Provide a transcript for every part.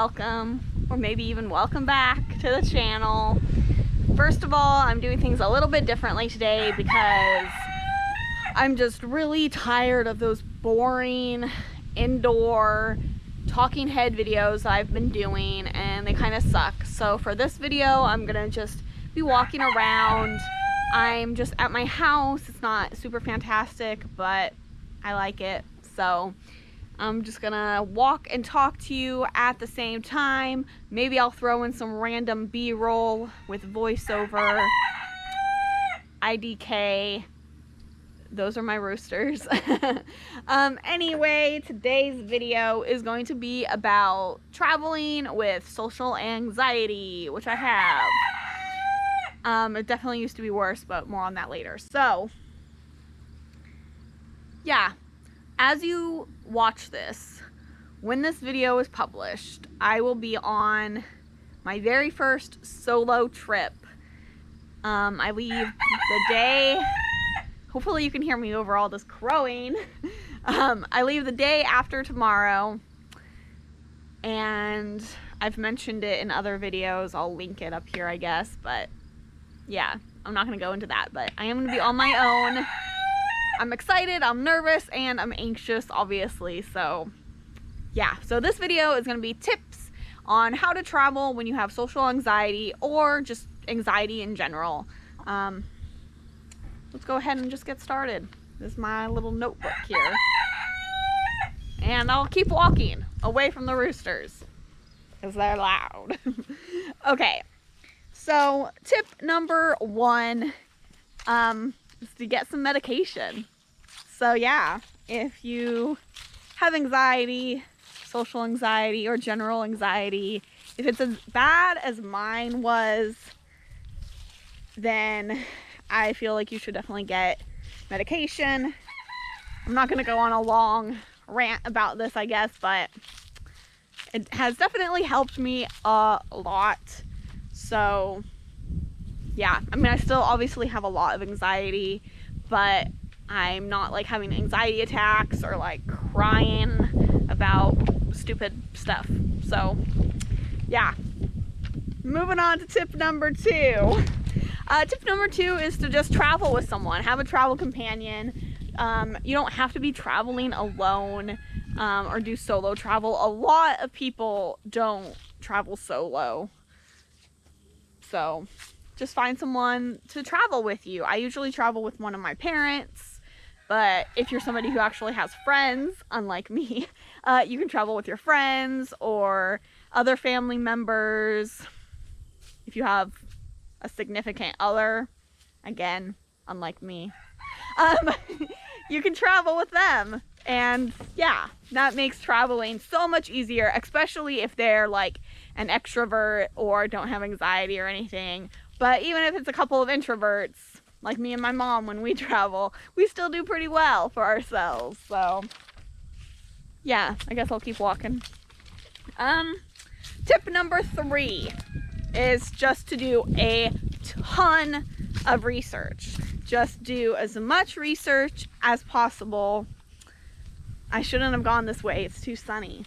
welcome, or maybe even welcome back to the channel. First of all, I'm doing things a little bit differently today because I'm just really tired of those boring indoor talking head videos that I've been doing, and they kind of suck. So for this video, I'm gonna just be walking around. I'm just at my house. It's not super fantastic, but I like it. So I'm just gonna walk and talk to you at the same time. Maybe I'll throw in some random B-roll with voiceover. IDK. Those are my roosters. Anyway, today's video is going to be about traveling with social anxiety, which I have. It definitely used to be worse, but more on that later. So, yeah. As you watch this, when this video is published, I will be on my very first solo trip. I leave the day, hopefully you can hear me over all this crowing. I leave the day after tomorrow, and I've mentioned it in other videos. I'll link it up here, I guess, but yeah, I'm not going to go into that, but I am going to be on my own. I'm excited, I'm nervous, and I'm anxious, obviously. So yeah, so this video is going to be tips on how to travel when you have social anxiety or just anxiety in general. Let's go ahead and just get started. This is my little notebook here, and I'll keep walking away from the roosters because they're loud. Okay, so tip number one is to get some medication. So yeah, if you have anxiety, social anxiety, or general anxiety, if it's as bad as mine was, then I feel like you should definitely get medication. I'm not going to go on a long rant about this, I guess, but it has definitely helped me a lot. So yeah, I mean, I still obviously have a lot of anxiety, but I'm not like having anxiety attacks or like crying about stupid stuff. So yeah, moving on to tip number two. Tip number two is to just travel with someone. Have a travel companion. You don't have to be traveling alone or do solo travel. A lot of people don't travel solo. So just find someone to travel with you. I usually travel with one of my parents, but if you're somebody who actually has friends, unlike me, you can travel with your friends or other family members. If you have a significant other, again, unlike me, you can travel with them. And yeah, that makes traveling so much easier, especially if they're like an extrovert or don't have anxiety or anything. But even if it's a couple of introverts, like me and my mom, when we travel, we still do pretty well for ourselves. So yeah, I guess I'll keep walking. Tip number three is just to do a ton of research. Just do as much research as possible. I shouldn't have gone this way. It's too sunny.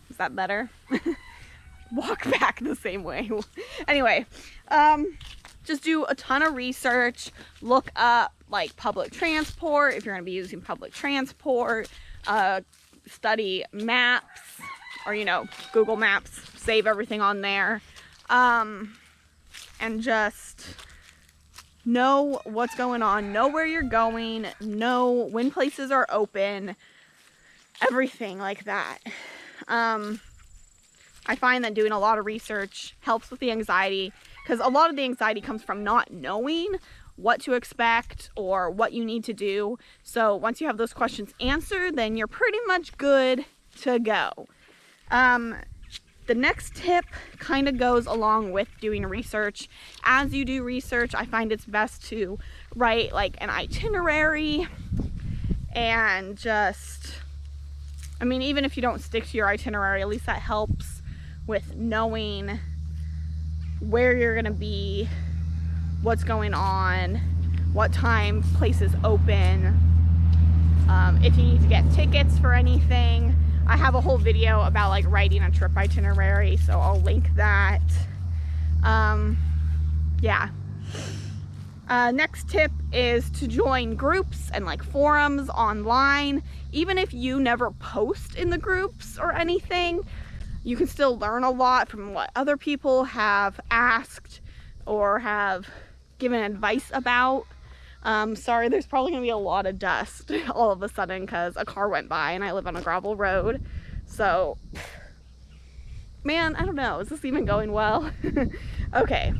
Is that better? Walk back the same way. Anyway, just do a ton of research. Look up like public transport if you're going to be using public transport. Study maps, or Google Maps. Save everything on there, and just know what's going on. Know where you're going. Know when places are open. Everything like that. I find that doing a lot of research helps with the anxiety, because a lot of the anxiety comes from not knowing what to expect or what you need to do. So once you have those questions answered, then you're pretty much good to go. The next tip kind of goes along with doing research. As you do research, I find it's best to write like an itinerary, and just, I mean, even if you don't stick to your itinerary, at least that helps with knowing where you're gonna be, what's going on, what time places open. if you need to get tickets for anything. I have a whole video about like writing a trip itinerary, so I'll link that. Yeah. Next tip is to join groups and like forums online. Even if you never post in the groups or anything, you can still learn a lot from what other people have asked or have given advice about. Sorry, there's probably gonna be a lot of dust all of a sudden because a car went by and I live on a gravel road. So, man, I don't know, is this even going well? Okay.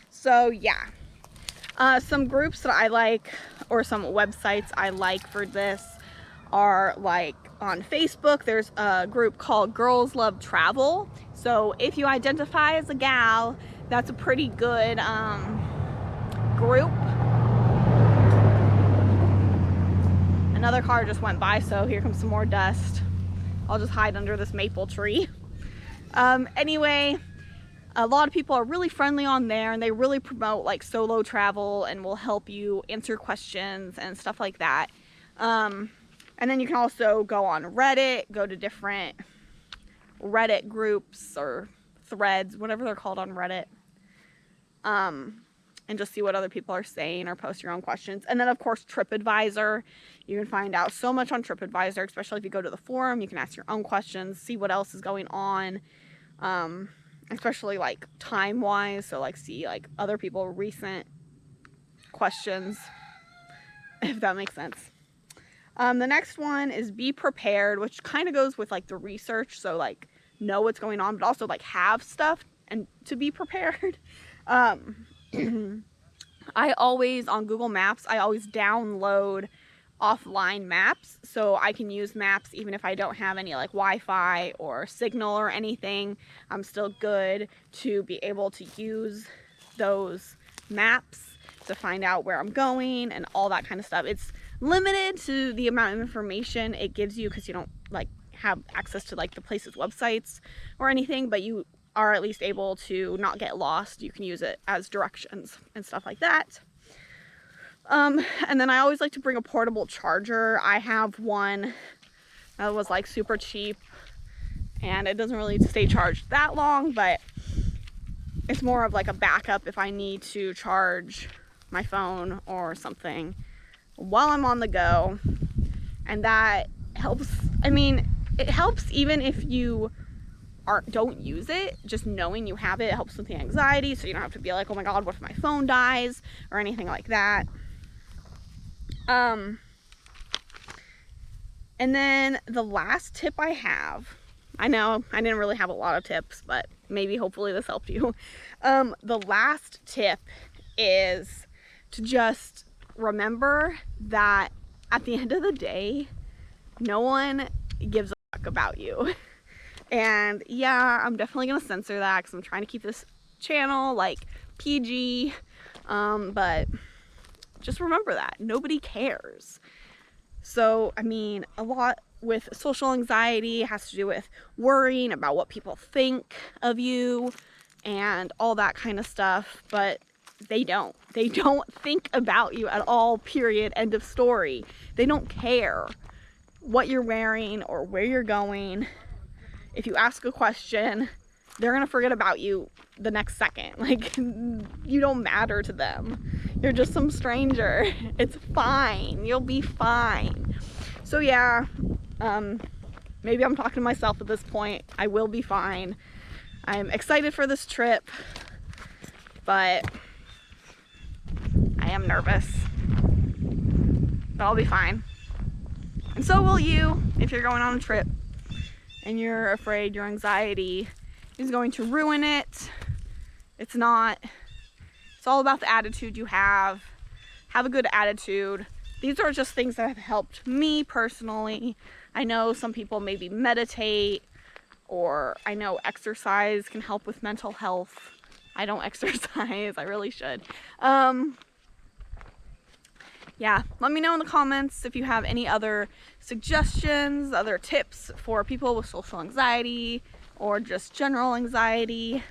So yeah, some groups that I like, or some websites I like for this are like on Facebook. There's a group called Girls Love Travel. So if you identify as a gal, that's a pretty good group. Another car just went by, so here comes some more dust. I'll just hide under this maple tree. Anyway, a lot of people are really friendly on there, and they really promote like solo travel and will help you answer questions and stuff like that. And then you can also go on Reddit, go to different Reddit groups or threads, whatever they're called on Reddit, and just see what other people are saying or post your own questions. And then of course TripAdvisor, you can find out so much on TripAdvisor, especially if you go to the forum. You can ask your own questions, see what else is going on, especially like time wise, so like see like other people recent questions, if that makes sense. The next one is Be Prepared, which kind of goes with like the research, so like know what's going on, but also like have stuff and to be prepared. I always, on Google Maps, I always download offline maps, so I can use maps even if I don't have any like Wi-Fi or signal or anything. I'm still good to be able to use those maps to find out where I'm going and all that kind of stuff. It's limited to the amount of information it gives you because you don't like have access to like the place's websites or anything, but you are at least able to not get lost. You can use it as directions and stuff like that. And then I always like to bring a portable charger. I have one that was like super cheap and it doesn't really stay charged that long, but it's more of like a backup if I need to charge my phone or something while I'm on the go. And that helps. I mean, it helps even if you don't use it. Just knowing you have it helps with the anxiety, so you don't have to be like, oh my god, what if my phone dies or anything like that. And then the last tip I have, I know I didn't really have a lot of tips, but maybe hopefully this helped you. The last tip is to just remember that at the end of the day, no one gives a fuck about you. And yeah, I'm definitely gonna censor that because I'm trying to keep this channel like PG, but just remember that nobody cares. So I mean, a lot with social anxiety has to do with worrying about what people think of you and all that kind of stuff, but they don't think about you at all, period, end of story. They don't care what you're wearing or where you're going. If you ask a question, they're gonna forget about you the next second. Like, you don't matter to them. You're just some stranger. It's fine. You'll be fine. So yeah, maybe I'm talking to myself at this point. I will be fine. I'm excited for this trip, but I am nervous. But I'll be fine. And so will you if you're going on a trip and you're afraid your anxiety is going to ruin it. It's not. It's all about the attitude you have. Have a good attitude. These are just things that have helped me personally. I know some people maybe meditate, or I know exercise can help with mental health. I don't exercise. I really should. Yeah, let me know in the comments if you have any other suggestions, other tips for people with social anxiety or just general anxiety.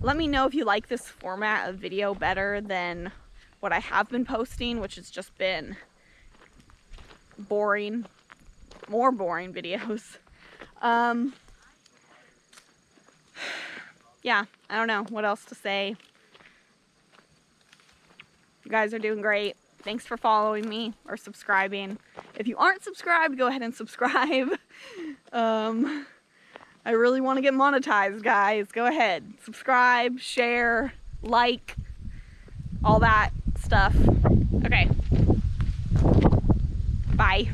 Let me know if you like this format of video better than what I have been posting, which has just been more boring videos. Yeah, I don't know what else to say. You guys are doing great. Thanks for following me or subscribing. If you aren't subscribed, go ahead and subscribe. I really want to get monetized, guys. Go ahead. Subscribe, share, like, all that stuff. Okay. Bye.